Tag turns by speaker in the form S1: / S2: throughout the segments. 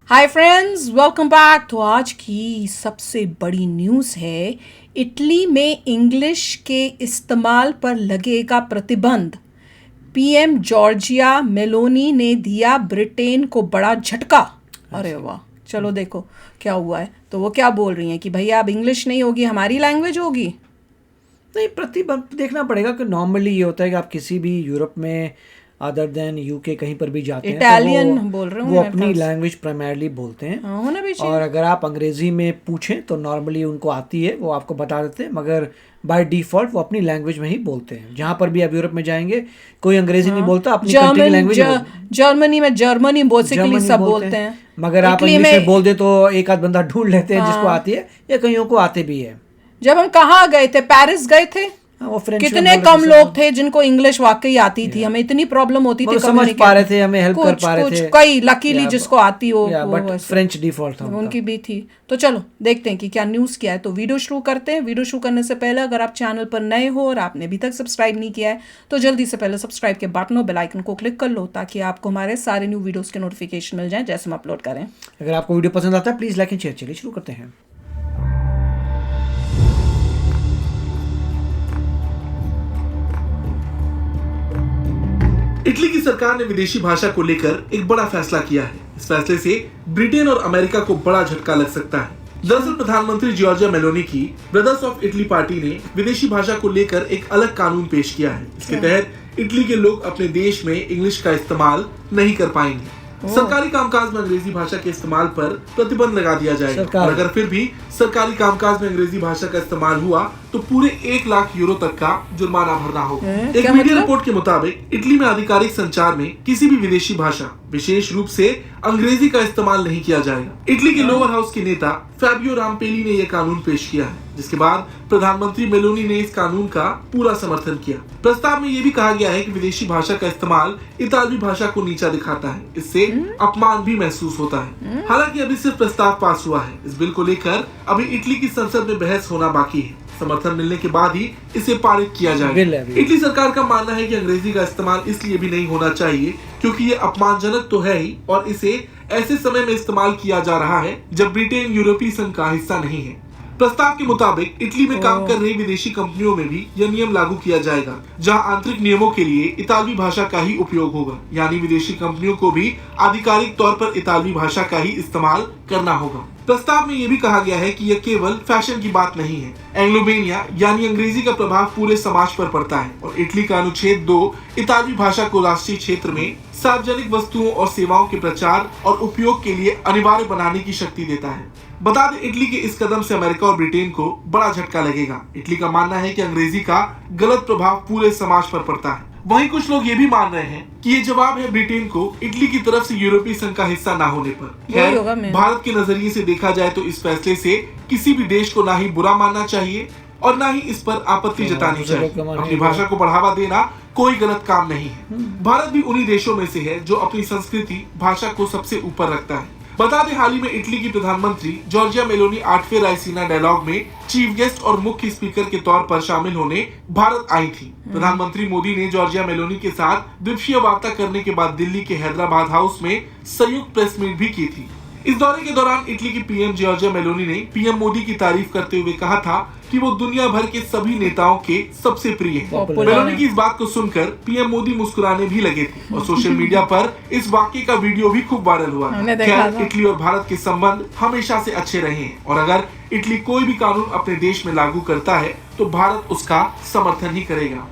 S1: Hi friends, welcome back. तो आज की सबसे बड़ी न्यूज़ है, इटली में इंग्लिश के इस्तेमाल पर लगेगा प्रतिबंध। पीएम जॉर्जिया मेलोनी ने दिया ब्रिटेन को बड़ा झटका। अरे वाह, चलो देखो क्या हुआ है। तो वो क्या बोल रही हैं कि भैया अब इंग्लिश नहीं होगी, हमारी लैंग्वेज होगी।
S2: नहीं, प्रतिबंध देखना पड़ेगा कि नॉर्मली ये होता है कि आप किसी भी यूरोप में अदर देन यूके कहीं पर भी जाते हैं तो
S1: इटालियन बोल रहे
S2: वो
S1: होंगे मेरे
S2: अपनी
S1: ख्याल से।
S2: लैंग्वेज प्राइमरली बोलते हैं।
S1: हाँ, होना भी चाहिए।
S2: और अगर आप अंग्रेज़ी में पूछें तो नॉर्मली उनको आती है, वो आपको बता देते हैं, मगर बाय डिफ़ॉल्ट वो अपनी लैंग्वेज में ही बोलते हैं। जहाँ पर भी आप यूरोप में जाएंगे कोई अंग्रेज़ी नहीं बोलता, अपनी कंट्री की लैंग्वेज
S1: जर्मनी में जर्मनी बेसिकली सब बोलते हैं।
S2: मगर आप
S1: इटली
S2: इंग्लिश में
S1: में
S2: बोल दे तो एक आध बंदा ढूंढ लेते हैं जिसको आती है, या कईयों को आते भी है।
S1: जब हम कहाँ गए थे, पेरिस गए थे,
S2: वो फ्रेंच में
S1: कितने
S2: बोल रहे
S1: कम
S2: थे सब।
S1: लोग थे जिनको इंग्लिश वाकई आती थी। हमें इतनी प्रॉब्लम होती थी,
S2: मतलब समझ पा रहे थे, हमें हेल्प कर पा रहे थे।
S1: कई लकीली जिसको आती हो वो
S2: बट
S1: वैसे।
S2: फ्रेंच डिफॉल्ट था
S1: उनकी भी थी। तो चलो देखते हैं कि क्या न्यूज़ क्या है। तो वीडियो शुरू करते हैं। वीडियो शुरू करने से पहले अगर आप चैनल पर नए हो और आपने अभी तक सब्सक्राइब नहीं किया है तो जल्दी से पहले सब्सक्राइब के बटन और बेल आइकन को क्लिक कर लो, ताकि आपको हमारे सारे न्यू वीडियोस के नोटिफिकेशन मिल जाएं जैसे हम अपलोड करें।
S2: अगर आपको वीडियो पसंद आता है प्लीज लाइक एंड शेयर। चलिए शुरू करते हैं।
S3: इटली की सरकार ने विदेशी भाषा को लेकर एक बड़ा फैसला किया है। इस फैसले से ब्रिटेन और अमेरिका को बड़ा झटका लग सकता है। दरअसल प्रधानमंत्री जॉर्जिया मेलोनी की ब्रदर्स ऑफ इटली पार्टी ने विदेशी भाषा को लेकर एक अलग कानून पेश किया है। इसके तहत इटली के लोग अपने देश में इंग्लिश का इस्तेमाल नहीं कर पाएंगे। सरकारी कामकाज में अंग्रेजी भाषा के इस्तेमाल पर प्रतिबंध लगा दिया जाएगा, और अगर फिर भी सरकारी कामकाज में अंग्रेजी भाषा का इस्तेमाल हुआ तो पूरे 1 लाख यूरो तक का जुर्माना भरना होगा। एक मीडिया रिपोर्ट के मुताबिक इटली में आधिकारिक संचार में किसी भी विदेशी भाषा, विशेष रूप से अंग्रेजी का इस्तेमाल नहीं किया जाएगा। इटली के लोअर हाउस के नेता फैबियो रामपेली ने यह कानून पेश किया है, जिसके बाद प्रधानमंत्री मेलोनी ने इस कानून का पूरा समर्थन किया। प्रस्ताव में यह भी कहा गया है कि विदेशी भाषा का इस्तेमाल इतालवी भाषा को नीचा दिखाता है, इससे अपमान भी महसूस होता है। हालांकि अभी सिर्फ प्रस्ताव पास हुआ है। इस बिल को लेकर अभी इटली की संसद में बहस होना बाकी है। समर्थन मिलने के बाद ही इसे पारित किया जाएगा। इटली सरकार का मानना है कि अंग्रेजी का इस्तेमाल इसलिए भी नहीं होना चाहिए क्योंकि ये अपमानजनक तो है ही, और इसे ऐसे समय में इस्तेमाल किया जा रहा है जब ब्रिटेन यूरोपीय संघ का हिस्सा नहीं है। प्रस्ताव के मुताबिक इटली में काम कर रही विदेशी कंपनियों में भी यह नियम लागू किया जाएगा, जहां आंतरिक नियमों के लिए इतालवी भाषा का ही उपयोग होगा। यानी विदेशी कंपनियों को भी आधिकारिक तौर पर इतालवी भाषा का ही इस्तेमाल करना होगा। प्रस्ताव में यह भी कहा गया है कि यह केवल फैशन की बात नहीं है। एंग्लोमेनिया यानी अंग्रेजी का प्रभाव पूरे समाज पर पड़ता है, और इटली का अनुच्छेद 2 इतालवी भाषा को राष्ट्रीय क्षेत्र में सार्वजनिक वस्तुओं और सेवाओं के प्रचार और उपयोग के लिए अनिवार्य बनाने की शक्ति देता है। बता दें, इटली के इस कदम से अमेरिका और ब्रिटेन को बड़ा झटका लगेगा। इटली का मानना है कि अंग्रेजी का गलत प्रभाव पूरे समाज पर पड़ता है। वहीं कुछ लोग ये भी मान रहे हैं कि ये जवाब है ब्रिटेन को इटली की तरफ से यूरोपीय संघ का हिस्सा ना होने पर। खैर, भारत के नजरिए से देखा जाए तो इस फैसले से किसी भी देश को ना ही बुरा मानना चाहिए और ना ही इस पर आपत्ति जतानी चाहिए। अपनी भाषा को बढ़ावा देना कोई गलत काम नहीं है। भारत भी उन्हीं देशों में से है जो अपनी संस्कृति भाषा को सबसे ऊपर रखता है। बता दें, हाल ही में इटली की प्रधानमंत्री जॉर्जिया मेलोनी 8वें रायसीना डायलॉग में चीफ गेस्ट और मुख्य स्पीकर के तौर पर शामिल होने भारत आई थी। प्रधानमंत्री मोदी ने जॉर्जिया मेलोनी के साथ द्विपक्षीय वार्ता करने के बाद दिल्ली के हैदराबाद हाउस में संयुक्त प्रेस मीट भी की थी। इस दौरे के दौरान इटली की पीएम जॉर्जिया मेलोनी ने पीएम मोदी की तारीफ करते हुए कहा था कि वो दुनिया भर के सभी नेताओं के सबसे प्रिय हैं। मेलोनी की इस बात को सुनकर पीएम मोदी मुस्कुराने भी लगे थे, और सोशल मीडिया पर इस वाक्य का वीडियो भी खूब वायरल हुआ। खैर, इटली और भारत के संबंध हमेशा से अच्छे रहे हैं, और अगर इटली कोई भी कानून अपने देश में लागू करता है तो भारत उसका समर्थन ही करेगा।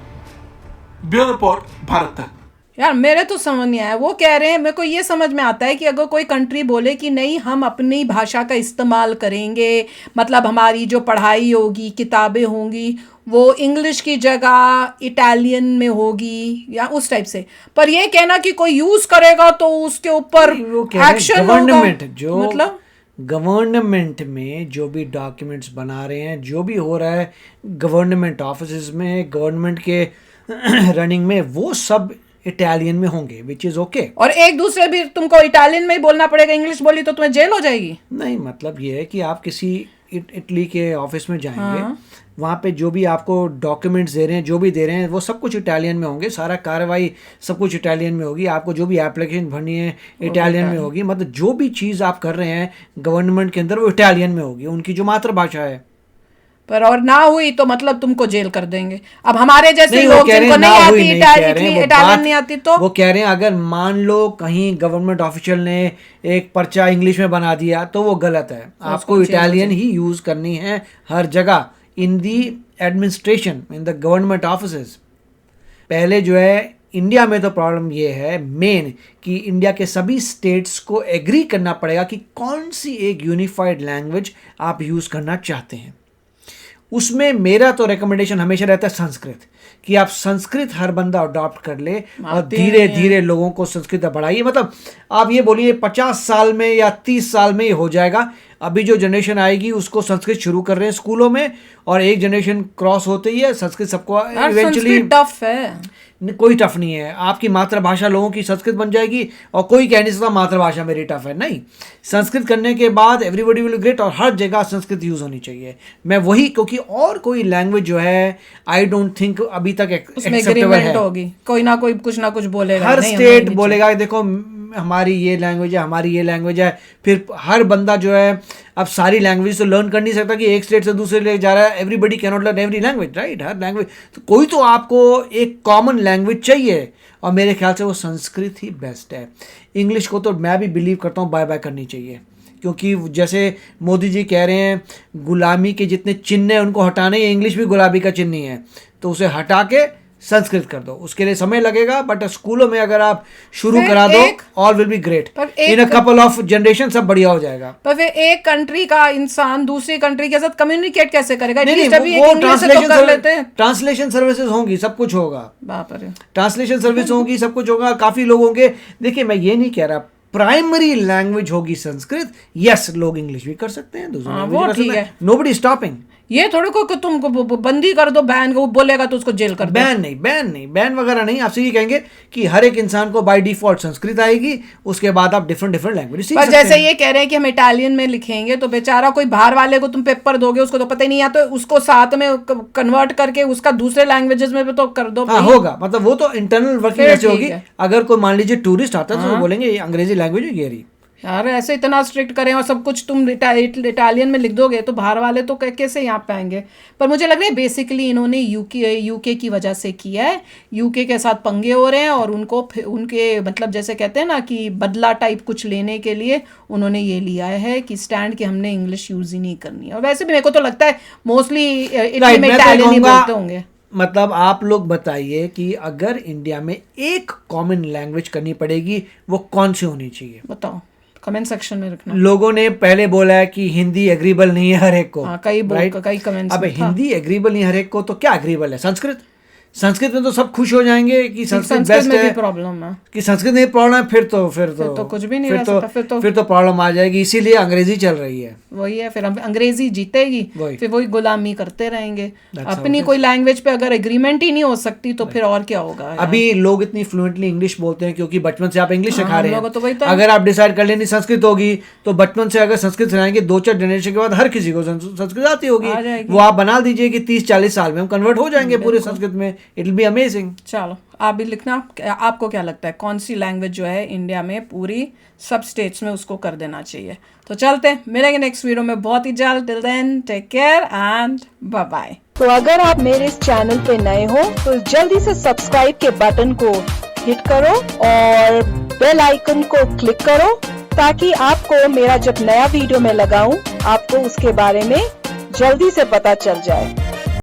S3: ब्यूरो रिपोर्ट, भारत तक।
S1: यार मेरे तो समझ नहीं आया। वो कह रहे हैं, मेरे को ये समझ में आता है कि अगर कोई कंट्री बोले कि नहीं हम अपनी भाषा का इस्तेमाल करेंगे, मतलब हमारी जो पढ़ाई होगी, किताबें होंगी, वो इंग्लिश की जगह इटालियन में होगी या उस टाइप से। पर ये कहना कि कोई यूज करेगा तो उसके ऊपर एक्शन होगा, मतलब
S2: गवर्नमेंट में जो भी डॉक्यूमेंट्स बना रहे हैं, जो भी हो रहा है गवर्नमेंट ऑफिस में, गवर्नमेंट के रनिंग में, वो सब इटालियन में होंगे, विच इज ओके।
S1: और एक दूसरे भी तुमको इटालियन में ही बोलना पड़ेगा। इंग्लिश बोली तो तुम्हें जेल हो जाएगी।
S2: नहीं, मतलब ये है कि आप किसी इटली के ऑफिस में जाएंगे, वहाँ पे जो भी आपको डॉक्यूमेंट्स दे रहे हैं, जो भी दे रहे हैं, वो सब कुछ इटालियन में होंगे, सारा कार्रवाई सब कुछ इटालियन में होगी, आपको जो भी एप्लीकेशन भरनी है इटालियन में होगी, मतलब जो भी चीज़ आप कर रहे हैं गवर्नमेंट के अंदर वो इटालियन में होगी, उनकी जो मातृभाषा है।
S1: पर और ना हुई तो मतलब तुमको जेल कर देंगे। अब हमारे जैसे
S2: नहीं, वो
S1: लोग
S2: कह रहे
S1: जिनको
S2: हैं
S1: नहीं
S2: ना
S1: आती
S2: हुई नहीं कह रहे हैं, वो
S1: इटालियन
S2: बात-
S1: नहीं आती तो
S2: वो कह रहे हैं अगर मान लो कहीं गवर्नमेंट ऑफिशियल ने एक पर्चा इंग्लिश में बना दिया तो वो गलत है, आपको इटालियन ही यूज करनी है हर जगह in the administration, in the government offices. पहले जो है इंडिया में तो प्रॉब्लम ये है मेन कि इंडिया के सभी स्टेट्स को एग्री करना पड़ेगा कि कौन सी एक यूनिफाइड लैंग्वेज आप यूज़ करना चाहते हैं। उसमें मेरा तो रिकमेंडेशन हमेशा रहता है संस्कृत, कि आप संस्कृत हर बंदा अडॉप्ट कर ले और धीरे धीरे लोगों को संस्कृत बढ़ाइए। मतलब आप ये बोलिए 50 साल में या 30 साल में ये हो जाएगा। अभी जो जनरेशन आएगी उसको संस्कृत शुरू कर रहे हैं स्कूलों में, और एक जनरेशन क्रॉस होते ही है संस्कृत सबको इवेंचुअली
S1: टफ है।
S2: कोई टफ नहीं है, आपकी मातृभाषा लोगों की संस्कृत बन जाएगी और कोई कह नहीं सकता मातृभाषा मेरी टफ है। नहीं, संस्कृत करने के बाद एवरीबॉडी विल ग्रेट, और हर जगह संस्कृत यूज होनी चाहिए। मैं वही, क्योंकि और कोई लैंग्वेज जो है आई डोंट थिंक अभी तक एक्सेप्टेबल है।
S1: होगी, कोई ना कोई कुछ ना कुछ बोलेगा,
S2: हर स्टेट बोलेगा देखो हमारी ये लैंग्वेज है, हमारी ये लैंग्वेज है। फिर हर बंदा जो है अब सारी लैंग्वेज तो लर्न कर नहीं सकता कि एक स्टेट से दूसरे ले जा रहा है। Everybody can not learn every language, right? Her language तो कोई तो आपको एक कॉमन लैंग्वेज चाहिए, और मेरे ख्याल से वो संस्कृत ही बेस्ट है। इंग्लिश को तो मैं भी बिलीव करता हूँ बाय बाय करनी चाहिए, क्योंकि जैसे मोदी जी कह रहे हैं गुलामी के जितने चिन्ह हैं उनको हटाने, इंग्लिश भी गुलामी का चिन्ह ही है, तो उसे हटा के संस्कृत कर दो। उसके लिए समय लगेगा, बट स्कूलों में अगर आप शुरू करा दो all will be great. In a couple of generation सब बढ़िया हो जाएगा।
S1: पर फिर एक कंट्री का इंसान दूसरी कंट्री के साथ कम्युनिकेट कैसे करेगा?
S2: नहीं, वो ट्रांसलेशन सर्विसेज होंगी, सब कुछ होगा, ट्रांसलेशन सर्विस होगी, सब कुछ होगा, काफी लोग होंगे। देखिए मैं ये नहीं कह रहा प्राइमरी लैंग्वेज होगी संस्कृत, यस लोग इंग्लिश भी कर सकते हैं, दूसरी लैंग्वेज कर सकते हैं, नोबडी स्टॉपिंग।
S1: ये थोड़ी को तुम बंदी कर दो, बैन को बोलेगा तो उसको जेल कर दो।
S2: बैन वगैरह नहीं, आपसे ये कहेंगे कि हर एक इंसान को बाय डिफॉल्ट संस्कृत आएगी, उसके बाद आप डिफरेंट लैंग्वेज सीख सकते हैं।
S1: जैसे ये कह रहे हैं कि हम इटालियन में लिखेंगे, तो बेचारा कोई बाहर वाले को तुम पेपर दोगे, उसको तो पता ही नहीं आता, तो उसको साथ में कन्वर्ट करके उसका दूसरे लैंग्वेजेस में भी तो कर दो।
S2: हाँ होगा, मतलब वो तो इंटरनल वर्किंग ऐसे होगी। अगर कोई मान लीजिए टूरिस्ट आता है तो बोलेंगे अंग्रेजी लैंग्वेज है रही
S1: यार, ऐसे इतना स्ट्रिक्ट करें और सब कुछ तुम इटालियन में लिख दोगे तो बाहर वाले तो कैसे यहाँ पे आएंगे। पर मुझे लग रहा है बेसिकली इन्होंने यूके की वजह से किया है, यूके के साथ पंगे हो रहे हैं, और उनको उनके मतलब जैसे कहते हैं ना कि बदला टाइप कुछ लेने के लिए उन्होंने ये लिया है कि स्टैंड कि हमने इंग्लिश यूज ही नहीं करनी है। और वैसे भी मेरे को तो लगता है मोस्टली इटली में इटालियन ही बोलते होंगे।
S2: मतलब आप लोग बताइए कि अगर इंडिया में एक कॉमन लैंग्वेज करनी पड़ेगी वो कौन सी होनी चाहिए?
S1: बताओ, कमेंट सेक्शन में रखना।
S2: लोगों ने पहले बोला है कि हिंदी एग्रीबल नहीं है हर एक को।
S1: कई कमेंट्स।
S2: अब हिंदी एग्रीबल नहीं हर एक को, तो क्या एग्रीबल है? संस्कृत में तो सब खुश हो जाएंगे कि संस्कृत बेस्ट है,
S1: प्रॉब्लम है
S2: कि संस्कृत में प्रॉब्लम है, फिर तो
S1: कुछ भी नहीं रह सकता,
S2: फिर तो प्रॉब्लम आ जाएगी। इसीलिए अंग्रेजी चल रही है।
S1: वही है, फिर अंग्रेजी जीतेगी, फिर वही गुलामी करते रहेंगे। अपनी कोई लैंग्वेज पे अगर एग्रीमेंट ही नहीं हो सकती तो फिर और क्या होगा?
S2: अभी लोग इतनी फ्लुएंटली इंग्लिश बोलते हैं क्योंकि बचपन से आप इंग्लिश सिखा रहे हैं। अगर आप डिसाइड कर लेनी संस्कृत होगी तो बचपन से अगर संस्कृत सिखाएंगे 2-4 जनरेशन के बाद हर किसी को संस्कृत आती होगी। वो आप बना दीजिए कि 30-40 साल में हम कन्वर्ट हो जाएंगे पूरे संस्कृत में। It will be amazing.
S1: चलो आप भी लिखना, आपको क्या लगता है कौन सी लैंग्वेज जो है इंडिया में पूरी सब स्टेट्स में उसको कर देना चाहिए। तो चलते हैं, मिलेंगे नेक्स्ट वीडियो में बहुत ही जल्द। Till then take care and bye bye.
S4: तो अगर आप मेरे इस चैनल पे नए हो तो जल्दी से सब्सक्राइब के बटन को हिट करो और बेल आइकन को क्लिक करो, ताकि आपको मेरा जब नया वीडियो मैं लगाऊं आपको उसके बारे में जल्दी से पता चल जाए।